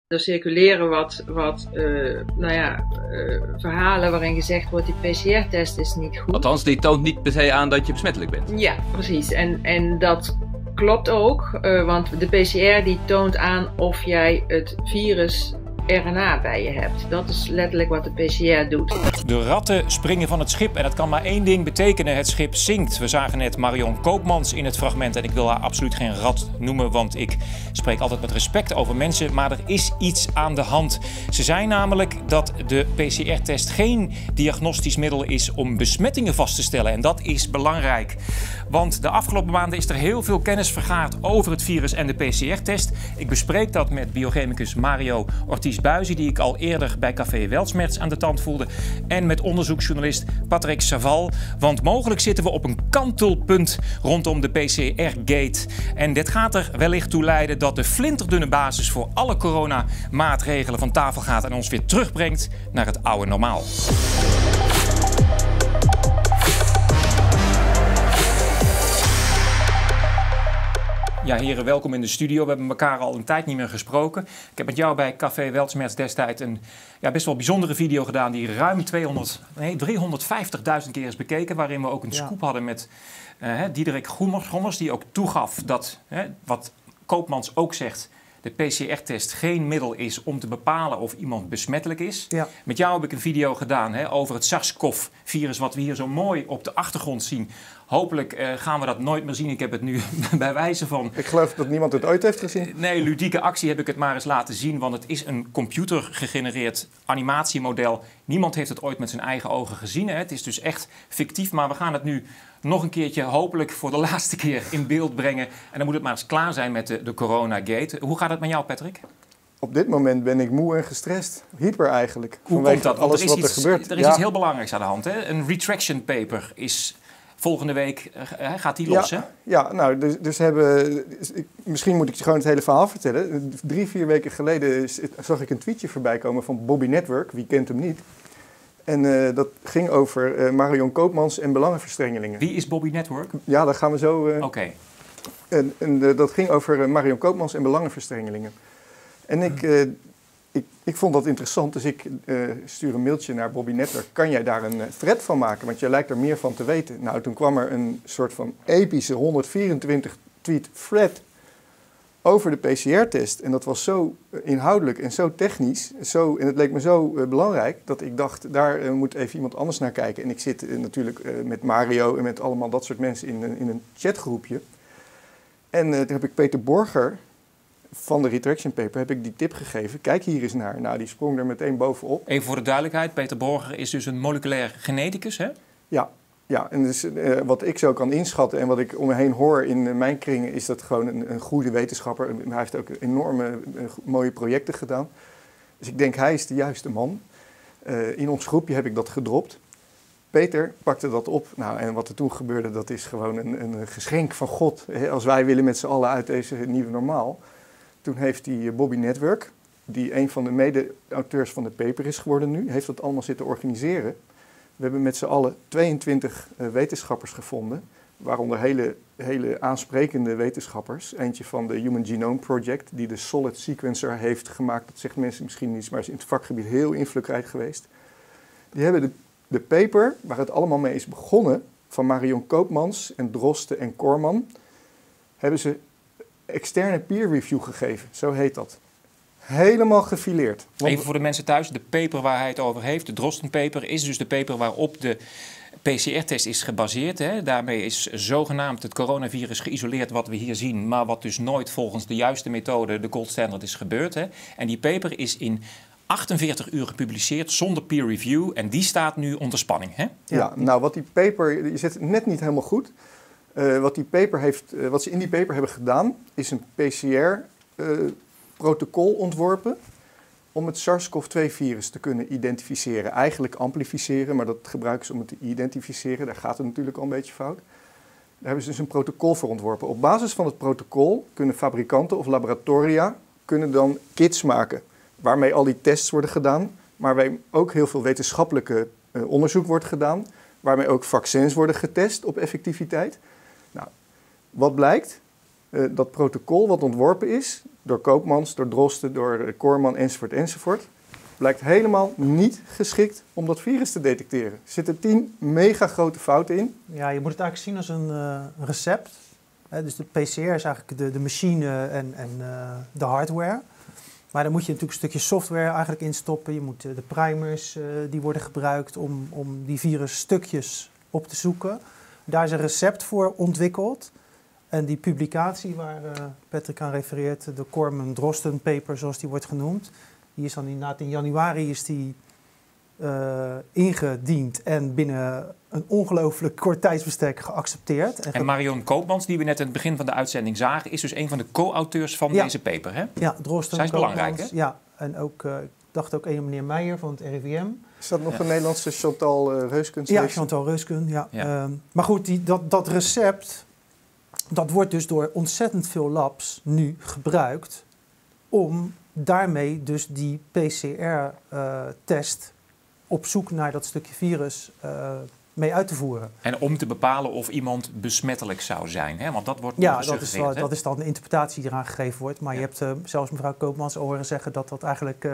Er circuleren verhalen waarin gezegd wordt die PCR-test is niet goed. Althans, die toont niet per se aan dat je besmettelijk bent. Ja, precies. En dat klopt ook, want de PCR die toont aan of jij het virus RNA bij je hebt. Dat is letterlijk wat de PCR doet. De ratten springen van het schip en dat kan maar één ding betekenen: het schip zinkt. We zagen net Marion Koopmans in het fragment en ik wil haar absoluut geen rat noemen, want ik spreek altijd met respect over mensen, maar er is iets aan de hand. Ze zei namelijk dat de PCR-test geen diagnostisch middel is om besmettingen vast te stellen en dat is belangrijk. Want de afgelopen maanden is er heel veel kennis vergaard over het virus en de PCR-test. Ik bespreek dat met biochemicus Mario Ortiz-Buijzen, die ik al eerder bij Café Weltschmerz aan de tand voelde, en met onderzoeksjournalist Patrick Saval. Want mogelijk zitten we op een kantelpunt rondom de PCR-gate. En dit gaat er wellicht toe leiden dat de flinterdunne basis voor alle coronamaatregelen van tafel gaat en ons weer terugbrengt naar het oude normaal. Ja, heren, welkom in de studio. We hebben elkaar al een tijd niet meer gesproken. Ik heb met jou bij Café Weltschmerz destijds een best wel bijzondere video gedaan die ruim 350.000 keer is bekeken. Waarin we ook een scoop hadden met Diederik Gommers, die ook toegaf dat, wat Koopmans ook zegt, de PCR-test geen middel is om te bepalen of iemand besmettelijk is. Ja. Met jou heb ik een video gedaan over het SARS-CoV-virus wat we hier zo mooi op de achtergrond zien. Hopelijk gaan we dat nooit meer zien. Ik heb het nu bij wijze van... Ik geloof dat niemand het ooit heeft gezien. Nee, ludieke actie heb ik het maar eens laten zien. Want het is een computergegenereerd animatiemodel. Niemand heeft het ooit met zijn eigen ogen gezien. Hè. Het is dus echt fictief. Maar we gaan het nu nog een keertje hopelijk voor de laatste keer in beeld brengen. En dan moet het maar eens klaar zijn met de Corona-gate. Hoe gaat het met jou, Patrick? Op dit moment ben ik moe en gestrest. Hyper eigenlijk. Hoe komt dat? Alles wat er gebeurt. Er is iets heel belangrijks aan de hand. Hè? Een retraction paper is... Volgende week gaat die los, hè? Ja, nou, misschien moet ik je gewoon het hele verhaal vertellen. 3-4 weken geleden zag ik een tweetje voorbij komen van Bobby Network. Wie kent hem niet? En dat ging over Marion Koopmans en belangenverstrengelingen. Wie is Bobby Network? Ja, daar gaan we zo... Oké. En dat ging over Marion Koopmans en belangenverstrengelingen. En ik vond dat interessant, dus ik stuur een mailtje naar Bobby Network. Kan jij daar een thread van maken? Want jij lijkt er meer van te weten. Nou, toen kwam er een soort van epische 124 tweet thread over de PCR-test. En dat was zo inhoudelijk en zo technisch. En het leek me zo belangrijk dat ik dacht, daar moet even iemand anders naar kijken. En ik zit natuurlijk met Mario en met allemaal dat soort mensen in een chatgroepje. En toen heb ik Peter Borger van de retraction paper heb ik die tip gegeven. Kijk hier eens naar. Nou, die sprong er meteen bovenop. Even voor de duidelijkheid, Peter Borger is dus een moleculair geneticus, hè? Ja, en dus wat ik zo kan inschatten en wat ik om me heen hoor in mijn kringen, is dat gewoon een goede wetenschapper. Hij heeft ook enorme mooie projecten gedaan. Dus ik denk, hij is de juiste man. In ons groepje heb ik dat gedropt. Peter pakte dat op. Nou, en wat er toen gebeurde, dat is gewoon een geschenk van God. Als wij willen met z'n allen uit deze nieuwe normaal. Toen heeft die Bobby Network, die een van de mede-auteurs van de paper is geworden nu, heeft dat allemaal zitten organiseren. We hebben met z'n allen 22 wetenschappers gevonden, waaronder hele aansprekende wetenschappers. Eentje van de Human Genome Project, die de Solid Sequencer heeft gemaakt. Dat zegt mensen misschien niet, maar is in het vakgebied heel invloedrijk geweest. Die hebben de paper, waar het allemaal mee is begonnen, van Marion Koopmans en Drosten en Korman, hebben ze externe peer review gegeven, zo heet dat. Helemaal gefileerd. Even voor de mensen thuis, de paper waar hij het over heeft, de Drosten-paper, is dus de paper waarop de PCR-test is gebaseerd. Hè. Daarmee is zogenaamd het coronavirus geïsoleerd wat we hier zien, maar wat dus nooit volgens de juiste methode, de gold standard, is gebeurd. Hè. En die paper is in 48 uur gepubliceerd zonder peer review en die staat nu onder spanning. Hè? Ja, nou wat die paper, je zet het net niet helemaal goed. Wat ze in die paper hebben gedaan, is een PCR-protocol ontworpen om het SARS-CoV-2-virus te kunnen identificeren. Eigenlijk amplificeren, maar dat gebruiken ze om het te identificeren. Daar gaat het natuurlijk al een beetje fout. Daar hebben ze dus een protocol voor ontworpen. Op basis van het protocol kunnen fabrikanten of laboratoria dan kits maken, waarmee al die tests worden gedaan, maar waarmee ook heel veel wetenschappelijke onderzoek wordt gedaan, waarmee ook vaccins worden getest op effectiviteit. Nou, wat blijkt? dat protocol wat ontworpen is door Koopmans, door Drosten, door Koorman enzovoort, blijkt helemaal niet geschikt om dat virus te detecteren. Er zitten 10 mega grote fouten in. Ja, je moet het eigenlijk zien als een recept. Dus de PCR is eigenlijk de machine en de hardware. Maar dan moet je natuurlijk een stukje software eigenlijk instoppen. Je moet de primers die worden gebruikt om die virusstukjes op te zoeken. Daar is een recept voor ontwikkeld. En die publicatie waar Patrick aan refereert, de Koorman-Drosten paper zoals die wordt genoemd, die is dan inderdaad in januari is die ingediend en binnen een ongelooflijk kort tijdsbestek geaccepteerd. En Marion Koopmans, die we net in het begin van de uitzending zagen, is dus een van de co-auteurs van deze paper, hè? Ja, Drosten. Zij is belangrijk, hè? Ja, en ook, ik dacht ook een meneer Meijer van het RIVM. Is dat nog een Nederlandse Chantal Reuskens? Ja, Chantal Reuskens, ja. Maar goed, dat recept, dat wordt dus door ontzettend veel labs nu gebruikt om daarmee dus die PCR-test op zoek naar dat stukje virus mee uit te voeren. En om te bepalen of iemand besmettelijk zou zijn, hè? Want dat wordt dat is dan de interpretatie die eraan gegeven wordt. Maar je hebt zelfs mevrouw Koopmans horen zeggen dat dat eigenlijk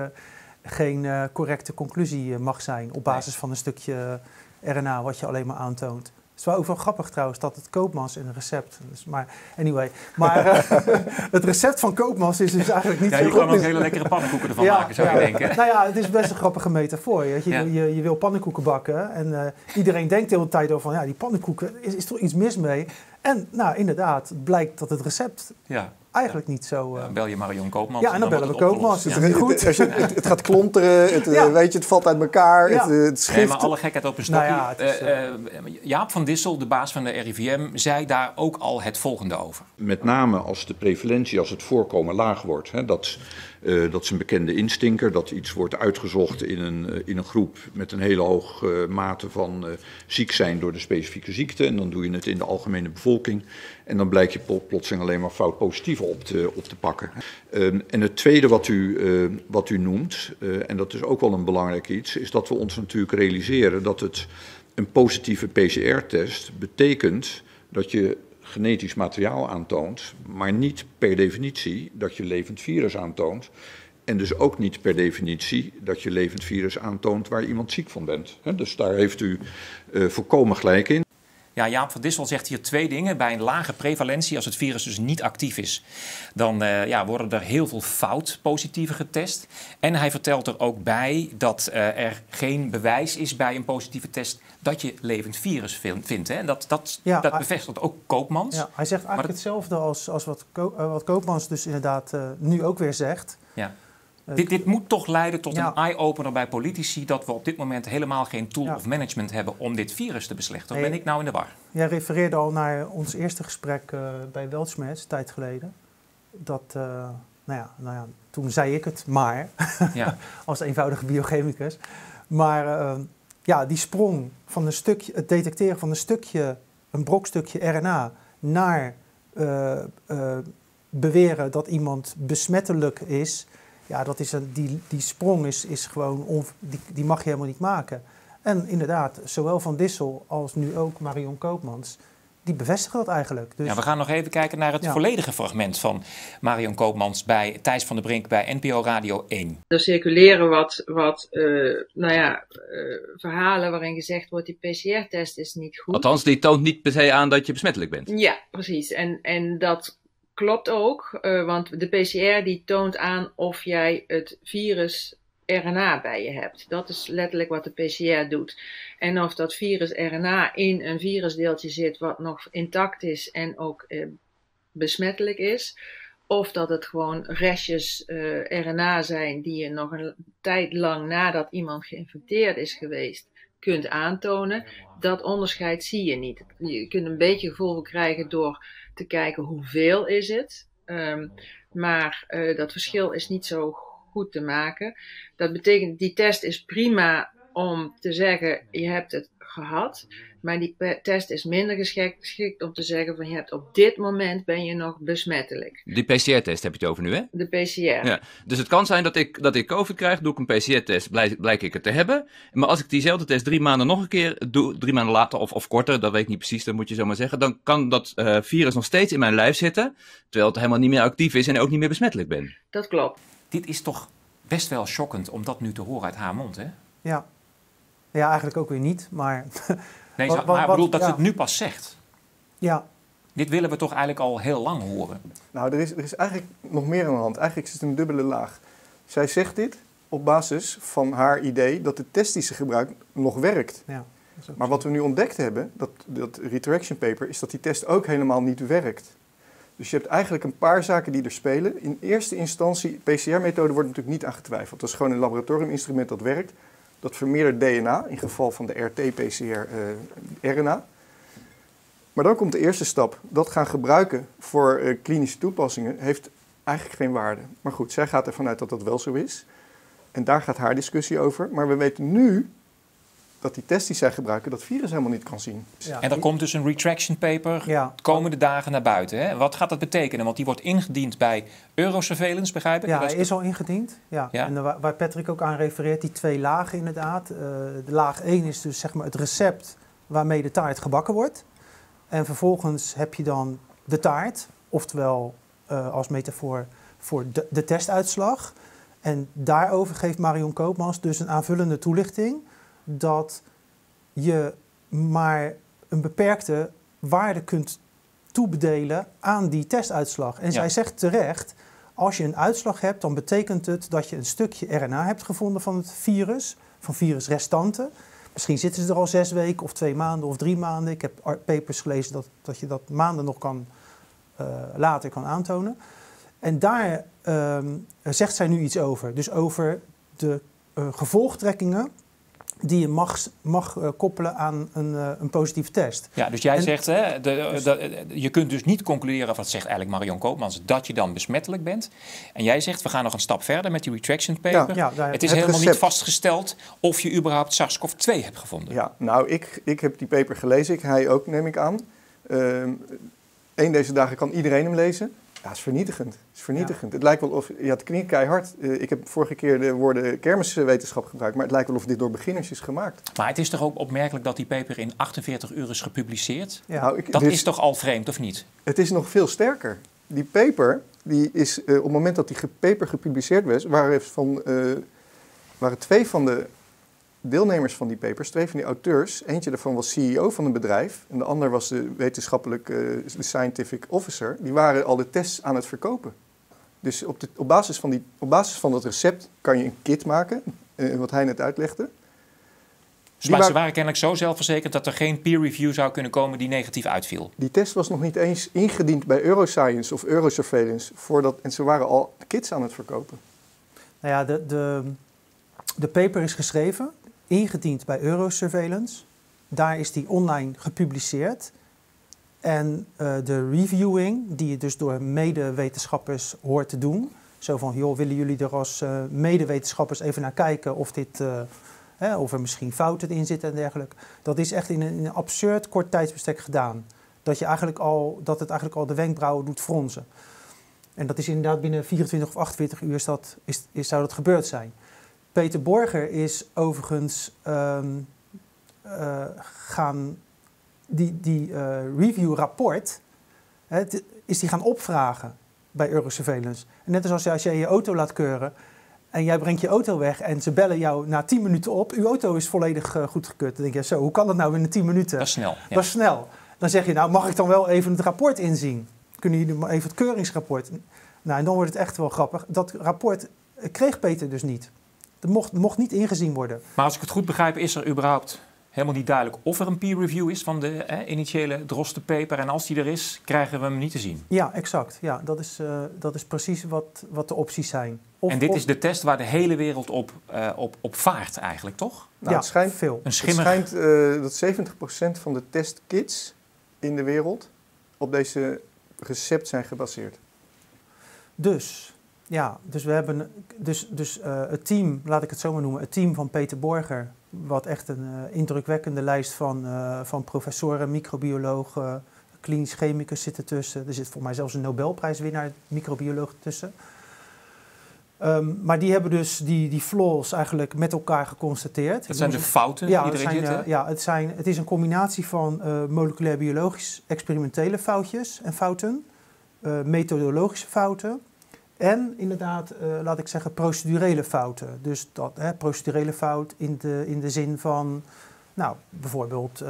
geen correcte conclusie mag zijn op basis van een stukje RNA wat je alleen maar aantoont. Het is wel ook wel grappig trouwens dat het Koopmans in een recept is. Maar anyway, het recept van Koopmans is dus eigenlijk niet zo goed. Ja, je kan ook hele lekkere pannenkoeken ervan maken, zou je denken. Nou ja, het is best een grappige metafoor. Je wil pannenkoeken bakken en iedereen denkt de hele tijd over van ja, die pannenkoeken, is er iets mis mee? En nou, inderdaad, blijkt dat het recept eigenlijk niet zo... bel je Marion Koopmans. Ja, en dan bellen we Koopmans. Het is goed. Het gaat klonteren, weet je, het valt uit elkaar, het schrift. Nee, maar alle gekheid op een stokje. Jaap van Dissel, de baas van de RIVM, zei daar ook al het volgende over. Met name als de prevalentie, als het voorkomen laag wordt. Hè, dat is een bekende instinker, dat iets wordt uitgezocht in een groep met een hele hoge mate van ziek zijn door de specifieke ziekte. En dan doe je het in de algemene bevolking. En dan blijkt je plotseling alleen maar fout positieve op te pakken. En het tweede wat u noemt, en dat is ook wel een belangrijk iets, is dat we ons natuurlijk realiseren dat een positieve PCR-test betekent dat je genetisch materiaal aantoont, maar niet per definitie dat je levend virus aantoont. En dus ook niet per definitie dat je levend virus aantoont waar iemand ziek van bent. Dus daar heeft u volkomen gelijk in. Ja, Jaap van Dissel zegt hier 2 dingen. Bij een lage prevalentie, als het virus dus niet actief is, dan worden er heel veel fout positieven getest. En hij vertelt er ook bij dat er geen bewijs is bij een positieve test dat je levend virus vindt. Hè? Dat bevestigt ook Koopmans. Ja, hij zegt eigenlijk hetzelfde als wat Koopmans dus inderdaad nu ook weer zegt. Ja. Dit moet toch leiden tot een eye-opener bij politici dat we op dit moment helemaal geen tool of management hebben om dit virus te beslechten. Of ben ik nou in de war? Jij refereerde al naar ons eerste gesprek bij Weltschmerz, een tijd geleden. Dat, toen zei ik het maar, als eenvoudige biochemicus. Maar die sprong van het detecteren van een brokstukje RNA naar beweren dat iemand besmettelijk is. Ja, dat is die sprong is gewoon, die mag je helemaal niet maken. En inderdaad, zowel Van Dissel als nu ook Marion Koopmans, die bevestigen dat eigenlijk. Dus... Ja, we gaan nog even kijken naar het volledige fragment van Marion Koopmans bij Thijs van der Brink bij NPO Radio 1. Er circuleren wat verhalen waarin gezegd wordt die PCR-test is niet goed. Althans, die toont niet per se aan dat je besmettelijk bent. Ja, precies. En dat klopt ook, want de PCR die toont aan of jij het virus RNA bij je hebt. Dat is letterlijk wat de PCR doet. En of dat virus RNA in een virusdeeltje zit wat nog intact is en ook besmettelijk is. Of dat het gewoon restjes RNA zijn die je nog een tijd lang nadat iemand geïnfecteerd is geweest kunt aantonen. Dat onderscheid zie je niet. Je kunt een beetje gevoel krijgen door te kijken hoeveel is het. Maar dat verschil is niet zo goed te maken. Dat betekent, die test is prima om te zeggen, je hebt het gehad. Maar die test is minder geschikt om te zeggen van je hebt op dit moment ben je nog besmettelijk. Die PCR-test heb je het over nu, hè? De PCR. Ja. Dus het kan zijn dat ik COVID krijg, doe ik een PCR-test, blijk ik het te hebben. Maar als ik diezelfde test 3 maanden nog een keer doe, 3 maanden later of korter, dat weet ik niet precies, dat moet je zo maar zeggen, dan kan dat virus nog steeds in mijn lijf zitten, terwijl het helemaal niet meer actief is en ook niet meer besmettelijk ben. Dat klopt. Dit is toch best wel schokkend om dat nu te horen uit haar mond, hè? Ja. Ja, eigenlijk ook weer niet, maar... Nee, maar ik bedoel dat ze het nu pas zegt. Ja. Dit willen we toch eigenlijk al heel lang horen. Nou, er is eigenlijk nog meer aan de hand. Eigenlijk is het een dubbele laag. Zij zegt dit op basis van haar idee dat de test die ze gebruikt nog werkt. Ja, maar wat we nu ontdekt hebben, dat retraction paper, is dat die test ook helemaal niet werkt. Dus je hebt eigenlijk een paar zaken die er spelen. In eerste instantie, PCR-methode wordt natuurlijk niet aan getwijfeld. Dat is gewoon een laboratoriuminstrument dat werkt. Dat vermeerdert DNA, in geval van de RT-PCR-RNA. Maar dan komt de eerste stap. Dat gaan gebruiken voor klinische toepassingen heeft eigenlijk geen waarde. Maar goed, zij gaat ervan uit dat dat wel zo is. En daar gaat haar discussie over. Maar we weten nu dat die test die zij gebruiken dat virus helemaal niet kan zien. Ja. En er komt dus een retraction paper Ja. de komende dagen naar buiten. Hè? Wat gaat dat betekenen? Want die wordt ingediend bij Eurosurveillance, begrijp ik? Ja, hij is al ingediend. Ja. Ja. En waar Patrick ook aan refereert, die 2 lagen inderdaad. De laag 1 is dus zeg maar het recept waarmee de taart gebakken wordt. En vervolgens heb je dan de taart, oftewel als metafoor voor de testuitslag. En daarover geeft Marion Koopmans dus een aanvullende toelichting dat je maar een beperkte waarde kunt toebedelen aan die testuitslag. En zij zegt terecht, als je een uitslag hebt, dan betekent het dat je een stukje RNA hebt gevonden van het virus, van virusrestanten. Misschien zitten ze er al 6 weken of 2 maanden of 3 maanden. Ik heb papers gelezen dat je dat maanden nog later kan aantonen. En daar zegt zij nu iets over. Dus over de gevolgtrekkingen die je mag koppelen aan een positieve test. Ja, dus jij zegt, hè, je kunt dus niet concluderen, wat zegt eigenlijk Marion Koopmans, dat je dan besmettelijk bent. En jij zegt, we gaan nog een stap verder met die retraction paper. Ja, het is helemaal niet vastgesteld of je überhaupt SARS-CoV-2 hebt gevonden. Ja, nou, ik heb die paper gelezen. Hij ook, neem ik aan. Eén deze dagen kan iedereen hem lezen. Ja, het is vernietigend. Ja. Het lijkt wel of... Ja, het klinkt keihard. Ik heb vorige keer de woorden kermiswetenschap gebruikt, maar het lijkt wel of dit door beginners is gemaakt. Maar het is toch ook opmerkelijk dat die paper in 48 uur is gepubliceerd? Ja. Nou, is toch al vreemd, of niet? Het is nog veel sterker. Die paper, die is, op het moment dat die paper gepubliceerd was, waren 2 van de deelnemers van die papers, 2 van die auteurs, eentje daarvan was CEO van een bedrijf en de ander was de de scientific officer, die waren al de tests aan het verkopen. Dus op basis van dat recept kan je een kit maken, wat hij net uitlegde. Maar ze waren kennelijk zo zelfverzekerd dat er geen peer review zou kunnen komen die negatief uitviel. Die test was nog niet eens ingediend bij Euroscience of Eurosurveillance, en ze waren al kits aan het verkopen. Nou ja, de paper is geschreven, ingediend bij Eurosurveillance. Daar is die online gepubliceerd. En de reviewing, die je dus door medewetenschappers hoort te doen. Zo van, joh, willen jullie er als medewetenschappers even naar kijken of er misschien fouten in zitten en dergelijke. Dat is echt in een absurd kort tijdsbestek gedaan. Dat het eigenlijk al de wenkbrauwen doet fronsen. En dat is inderdaad binnen 24 of 48 uur zou dat gebeurd zijn. Peter Borger is overigens die review-rapport is die gaan opvragen bij Eurosurveillance. En net als jij je auto laat keuren en jij brengt je auto weg en ze bellen jou na 10 minuten op, uw auto is volledig goedgekeurd. Dan denk je, zo, hoe kan dat nou in 10 minuten? Dat is snel. Ja. Dat is snel. Dan zeg je, nou mag ik dan wel even het rapport inzien? Kunnen jullie maar even het keuringsrapport? Nou, en dan wordt het echt wel grappig. Dat rapport kreeg Peter dus niet. Het mocht niet ingezien worden. Maar als ik het goed begrijp, is er überhaupt helemaal niet duidelijk of er een peer review is van de initiële Drosten-paper. En als die er is, krijgen we hem niet te zien. Ja, exact. Ja, dat is precies wat de opties zijn. En dit is de test waar de hele wereld op vaart eigenlijk, toch? Nou, het schijnt veel. Het schijnt dat 70% van de testkits in de wereld op deze recept zijn gebaseerd. Dus Ja, dus we hebben het team, laat ik het zo maar noemen, het team van Peter Borger, wat echt een indrukwekkende lijst van professoren, microbiologen, klinisch chemicus zit ertussen. Er zit voor mij zelfs een Nobelprijswinnaar microbioloog tussen. Maar die hebben dus die flaws eigenlijk met elkaar geconstateerd. Dat zijn de fouten die erin zitten? Ja, het is een combinatie van moleculair biologisch experimentele foutjes en fouten, methodologische fouten en inderdaad, laat ik zeggen, procedurele fouten. Dus procedurele fout in de zin van, nou, bijvoorbeeld,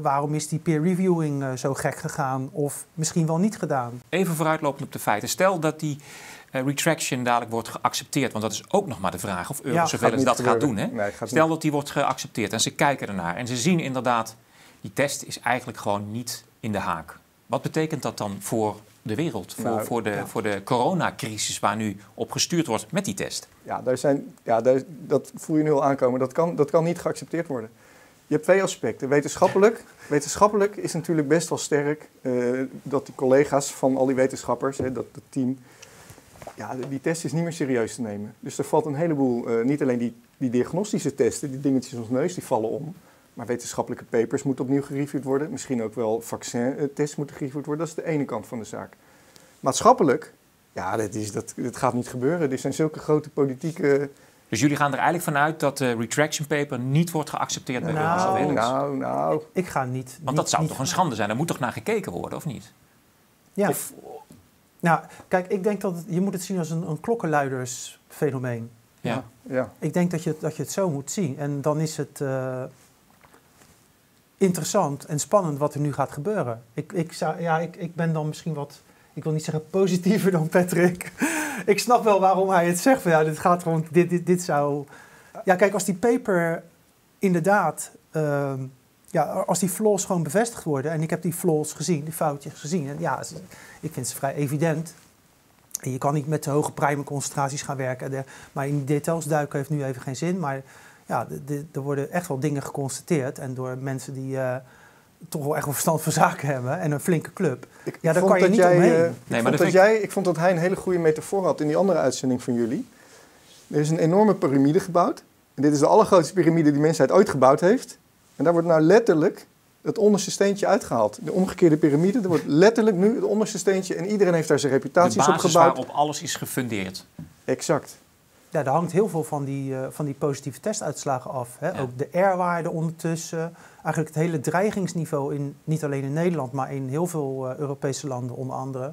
waarom is die peer reviewing zo gek gegaan of misschien wel niet gedaan? Even vooruitlopend op de feiten. Stel dat die retraction dadelijk wordt geaccepteerd, want dat is ook nog maar de vraag of Eurosurveillance dat gaat doen. Hè? Nee, Stel dat die wordt geaccepteerd en ze kijken ernaar en ze zien inderdaad, die test is eigenlijk gewoon niet in de haak. Wat betekent dat dan voor de wereld, voor de coronacrisis waar nu op gestuurd wordt met die test? Dat voel je nu al aankomen. Dat kan niet geaccepteerd worden. Je hebt twee aspecten. Wetenschappelijk is natuurlijk best wel sterk dat die collega's van al die wetenschappers, dat team, die test is niet meer serieus te nemen. Dus er valt een heleboel, niet alleen die diagnostische testen, die dingetjes in ons neus, die vallen om. Maar wetenschappelijke papers moeten opnieuw gereviewd worden. Misschien ook wel vaccintests moeten gereviewd worden. Dat is de ene kant van de zaak. Maatschappelijk, dat gaat niet gebeuren. Er zijn zulke grote politieke... Dus jullie gaan er eigenlijk vanuit dat de retraction paper niet wordt geaccepteerd bij Eurosurveillance? Nou. Ik ga niet. Want dat zou toch een schande zijn? Daar moet toch naar gekeken worden, of niet? Ja. Nou, kijk, ik denk dat je moet het zien als een klokkenluidersfenomeen. Ja. Ik denk dat je het zo moet zien. En dan is het interessant en spannend wat er nu gaat gebeuren. Ik ben dan misschien wat, ik wil niet zeggen positiever dan Patrick. Ik snap wel waarom hij het zegt. Van, dit gaat gewoon, dit zou... Ja, kijk, als die paper inderdaad... als die flaws gewoon bevestigd worden... en ik heb die flaws gezien, die foutjes gezien... en ja, ik vind ze vrij evident... En je kan niet met te hoge primerconcentraties gaan werken. Maar in details duiken heeft nu even geen zin. Maar ja, er worden echt wel dingen geconstateerd. En door mensen die toch wel echt wel verstand van zaken hebben. En een flinke club. Daar kan je niet omheen. Ik vond dat hij een hele goede metafoor had in die andere uitzending van jullie. Er is een enorme piramide gebouwd. En dit is de allergrootste piramide die de mensheid ooit gebouwd heeft. En daar wordt nou letterlijk het onderste steentje uitgehaald. De omgekeerde piramide, er wordt letterlijk nu het onderste steentje... en iedereen heeft daar zijn reputaties op gebouwd. De basis waarop alles is gefundeerd. Exact. Ja, daar hangt heel veel van die positieve testuitslagen af. Hè? Ja. Ook de R-waarde ondertussen. Eigenlijk het hele dreigingsniveau, niet alleen in Nederland... maar in heel veel Europese landen onder andere...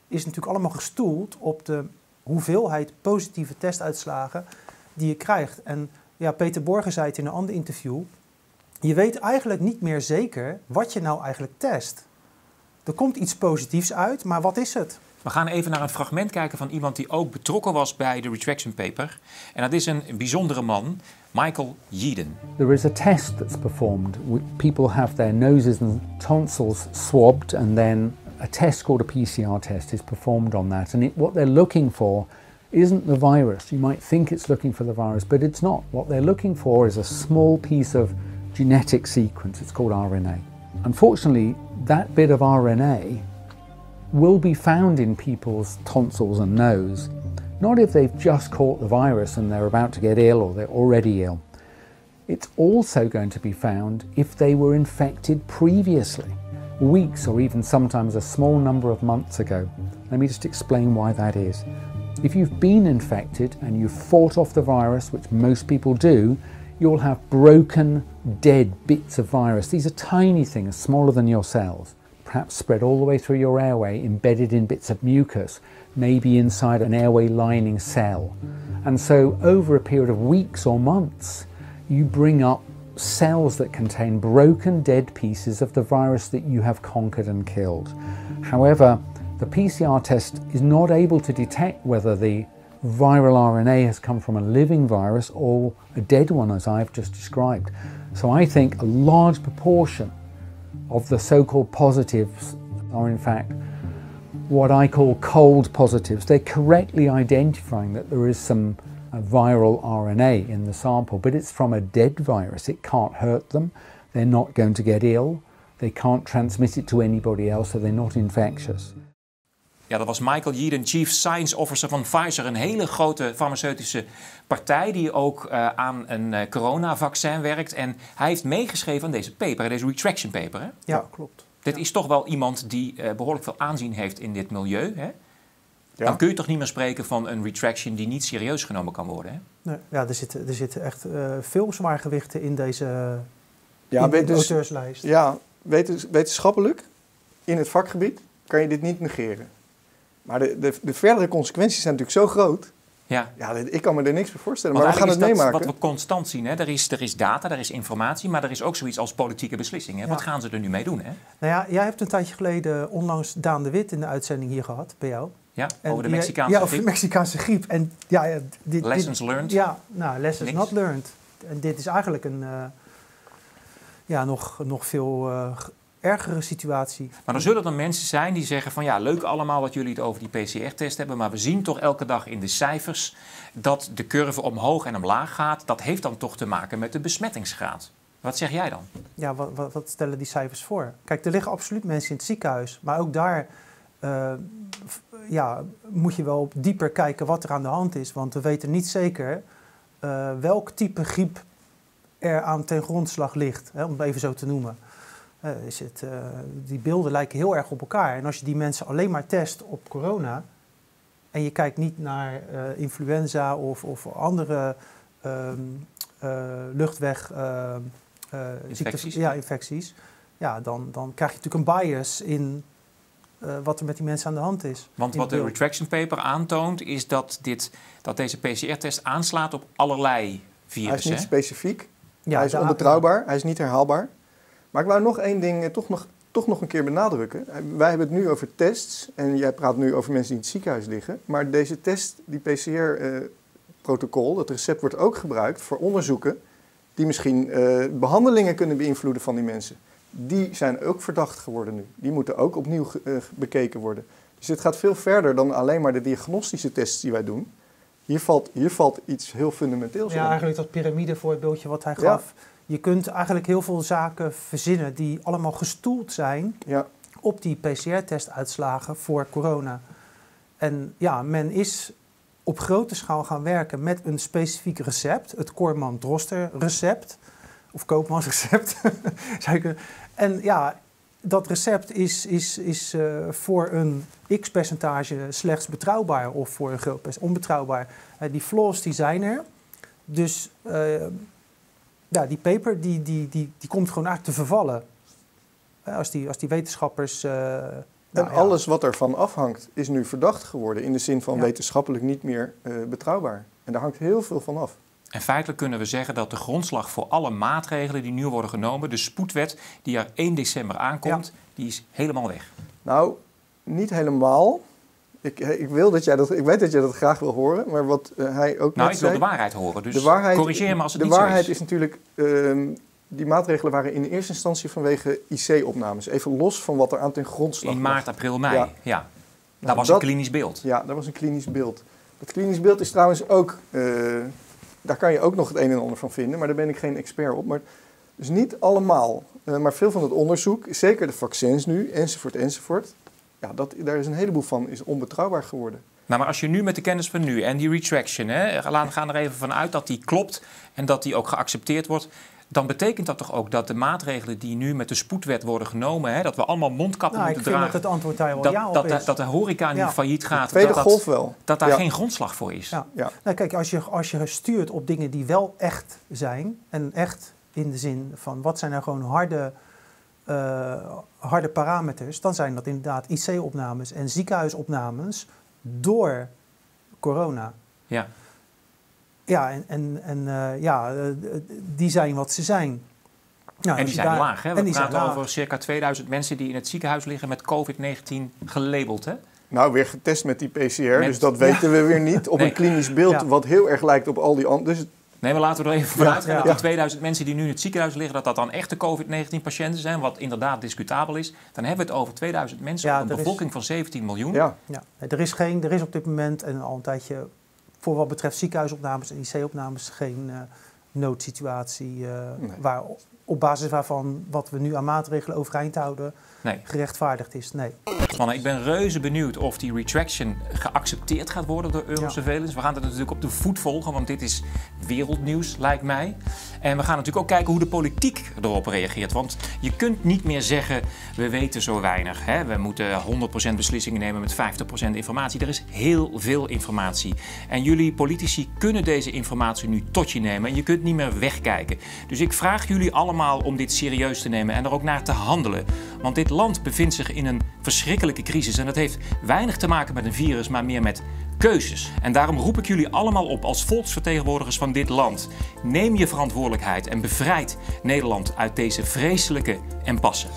is natuurlijk allemaal gestoeld op de hoeveelheid positieve testuitslagen... die je krijgt. En ja, Peter Borger zei het in een ander interview... Je weet eigenlijk niet meer zeker wat je nou eigenlijk test. Er komt iets positiefs uit, maar wat is het? We gaan even naar een fragment kijken van iemand die ook betrokken was bij de retraction paper. En dat is een bijzondere man, Michael Yeadon. There is a test that's performed. People have their noses and tonsils swabbed and then a test called a PCR test is performed on that. And what they're looking for isn't the virus. You might think it's looking for the virus, but it's not. What they're looking for is a small piece of genetic sequence. It's called RNA. Unfortunately, that bit of RNA will be found in people's tonsils and nose, not if they've just caught the virus and they're about to get ill or they're already ill. It's also going to be found if they were infected previously, weeks or even sometimes a small number of months ago. Let me just explain why that is. If you've been infected and you've fought off the virus, which most people do, you'll have broken, dead bits of virus. These are tiny things, smaller than your cells, perhaps spread all the way through your airway, embedded in bits of mucus, maybe inside an airway lining cell. And so over a period of weeks or months, you bring up cells that contain broken, dead pieces of the virus that you have conquered and killed. However, the PCR test is not able to detect whether the viral RNA has come from a living virus or a dead one, as I've just described. So I think a large proportion of the so-called positives are in fact what I call cold positives. They're correctly identifying that there is some viral RNA in the sample, but it's from a dead virus. It can't hurt them. They're not going to get ill. They can't transmit it to anybody else, so they're not infectious. Ja, dat was Michael Yeadon, Chief Science Officer van Pfizer. Een hele grote farmaceutische partij die ook aan een coronavaccin werkt. En hij heeft meegeschreven aan deze paper, deze retraction paper. Hè? Ja, klopt. Dit is toch wel iemand die behoorlijk veel aanzien heeft in dit milieu. Hè? Ja. Dan kun je toch niet meer spreken van een retraction die niet serieus genomen kan worden. Hè? Nee, ja, er zitten echt veel zwaargewichten in deze auteurslijst. Ja, wetenschappelijk, in het vakgebied, kan je dit niet negeren. Maar de verdere consequenties zijn natuurlijk zo groot. Ja. Ja, ik kan me er niks bij voorstellen, Want maar we gaan het meemaken. Wat we constant zien, hè? Er is data, er is informatie, maar er is ook zoiets als politieke beslissingen. Ja. Wat gaan ze er nu mee doen? Hè? Nou ja, jij hebt een tijdje geleden onlangs Daan de Wit in de uitzending hier gehad, bij jou. Ja, En over de Mexicaanse over griep. de Mexicaanse griep. En Lessons learned? Ja, nou, lessons Niks. not learned. En dit is eigenlijk een nog veel ergere situatie. Maar dan zullen er mensen zijn die zeggen van ja, leuk allemaal wat jullie het over die PCR-test hebben, maar we zien toch elke dag in de cijfers dat de curve omhoog en omlaag gaat. Dat heeft dan toch te maken met de besmettingsgraad. Wat zeg jij dan? Ja, wat stellen die cijfers voor? Kijk, er liggen absoluut mensen in het ziekenhuis, maar ook daar moet je wel dieper kijken wat er aan de hand is, want we weten niet zeker welk type griep er aan ten grondslag ligt, hè, om het even zo te noemen. Die beelden lijken heel erg op elkaar. En als je die mensen alleen maar test op corona en je kijkt niet naar influenza of andere luchtweg Infecties. infecties, ja, dan krijg je natuurlijk een bias in wat er met die mensen aan de hand is. Want wat de retraction paper aantoont is dat deze PCR-test aanslaat op allerlei virussen. Hij is niet specifiek, Ja, hij is onbetrouwbaar, hij is niet herhaalbaar. Maar ik wou nog één ding toch nog een keer benadrukken. Wij hebben het nu over tests en jij praat nu over mensen die in het ziekenhuis liggen. Maar deze test, die PCR-protocol, dat recept wordt ook gebruikt voor onderzoeken die misschien behandelingen kunnen beïnvloeden van die mensen. Die zijn ook verdacht geworden nu. Die moeten ook opnieuw bekeken worden. Dus het gaat veel verder dan alleen maar de diagnostische tests die wij doen. Hier valt iets heel fundamenteels Ja, op. eigenlijk dat piramidevoorbeeldje wat hij gaf. Ja. Je kunt eigenlijk heel veel zaken verzinnen die allemaal gestoeld zijn Ja. op die PCR-testuitslagen voor corona. En ja, men is op grote schaal gaan werken met een specifiek recept. Het Koorman-Droster-recept. Of Koopmans-recept. En ja, dat recept is voor een x-percentage slechts betrouwbaar of voor een groot percentage onbetrouwbaar. Die flaws die zijn er. Dus die paper die komt gewoon eigenlijk te vervallen. Als die wetenschappers... Alles wat ervan afhangt is nu verdacht geworden. In de zin van wetenschappelijk niet meer betrouwbaar. En daar hangt heel veel van af. En feitelijk kunnen we zeggen dat de grondslag voor alle maatregelen die nu worden genomen, de spoedwet die er 1 december aankomt, die is helemaal weg. Nou, niet helemaal. Ik weet dat jij dat graag wil horen, maar wat hij ook net ik wil de waarheid horen, dus corrigeer me als het niet zo is. De waarheid is natuurlijk, die maatregelen waren in eerste instantie vanwege IC-opnames. Even los van wat er aan ten grondslag in maart, april, mei, ja. Daar was een klinisch beeld. Ja, daar was een klinisch beeld. Dat klinisch beeld is trouwens ook, daar kan je ook nog het een en ander van vinden, maar daar ben ik geen expert op. Maar, dus niet allemaal, maar veel van het onderzoek, zeker de vaccins nu, enzovoort. Ja, daar is een heleboel van is onbetrouwbaar geworden. Nou, maar als je nu met de kennis van nu en die retraction, gaan er even vanuit dat die klopt en dat die ook geaccepteerd wordt, dan betekent dat toch ook dat de maatregelen die nu met de spoedwet worden genomen, dat we allemaal mondkappen moeten dragen. Ik vind dat het antwoord daar wel ja op is. Dat de horeca niet failliet gaat. De tweede golf wel. Dat daar geen grondslag voor is. Ja. Nou, kijk, als je stuurt op dingen die wel echt zijn, en echt in de zin van wat zijn er gewoon harde parameters, dan zijn dat inderdaad IC-opnames en ziekenhuisopnames door corona. Ja. Ja, die zijn wat ze zijn. Nou, en die zijn laag, hè? We praten over circa 2000 mensen die in het ziekenhuis liggen met COVID-19 gelabeld, hè? Nou, weer getest met die PCR, dus dat weten we weer niet. Op een klinisch beeld wat heel erg lijkt op al die andere. Dus nee, maar laten we er even vanuit gaan dat die 2000 mensen die nu in het ziekenhuis liggen, dat dan echte COVID-19-patiënten zijn, wat inderdaad discutabel is. Dan hebben we het over 2000 mensen op een bevolking van 17 miljoen. Ja. Er is op dit moment en al een tijdje, voor wat betreft ziekenhuisopnames en IC-opnames, geen noodsituatie waar op basis waarvan wat we nu aan maatregelen overeind houden gerechtvaardigd is. Nee. Mannen, ik ben reuze benieuwd of die retraction geaccepteerd gaat worden door Eurosurveillance. We gaan het natuurlijk op de voet volgen, want dit is wereldnieuws, lijkt mij. En we gaan natuurlijk ook kijken hoe de politiek erop reageert. Want je kunt niet meer zeggen, we weten zo weinig. Hè? We moeten 100% beslissingen nemen met 50% informatie. Er is heel veel informatie. En jullie politici kunnen deze informatie nu tot je nemen. En je kunt niet meer wegkijken. Dus ik vraag jullie allemaal om dit serieus te nemen en er ook naar te handelen. Want dit land bevindt zich in een verschrikkelijke crisis. En dat heeft weinig te maken met een virus, maar meer met keuzes. En daarom roep ik jullie allemaal op als volksvertegenwoordigers van dit land. Neem je verantwoordelijkheid en bevrijd Nederland uit deze vreselijke impasse.